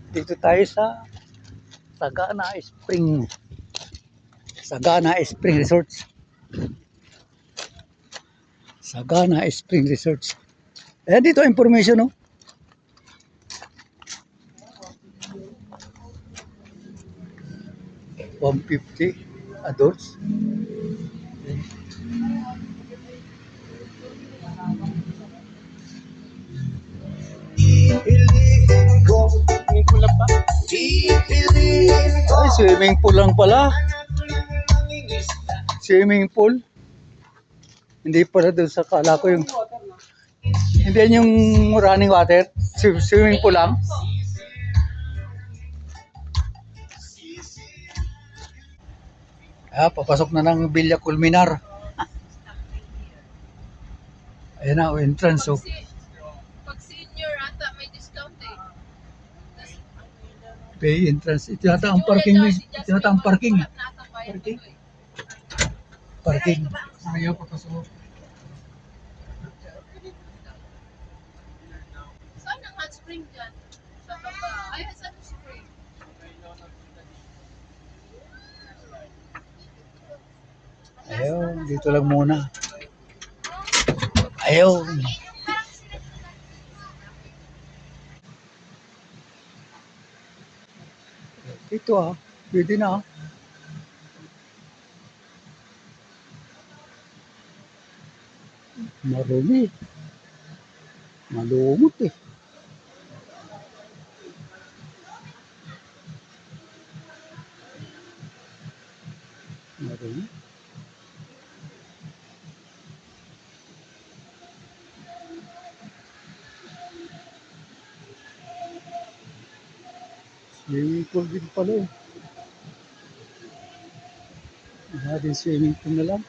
Dito tayo sa Sagana Spring. Sagana Spring Resorts. Sagana Spring Resorts. Ayan dito information, no? $150 adults. Swimming pool lang pa? Ay, swimming pool lang pala. Swimming pool. Hindi pala doon sa kala ko yung... Hindi yan yung running water. Swimming pool lang. Ah, papasok na ng Villa Culminar. Ayan na, entrance. Oh. Pag senior ata may discount eh. Pay entrance. Ito yata ang parking. Ito yata ang parking. Parking. Parking. Ayaw, papasok. Saan ang hot spring dyan? Sa baba. Ay, saan ang spring? Ayaw, dito lang muna. Ayaw. Ito ah, pwede na ah. Marumi. Malumot eh. Marumi. Swimming pool din pala eh. Swimming pool na lang.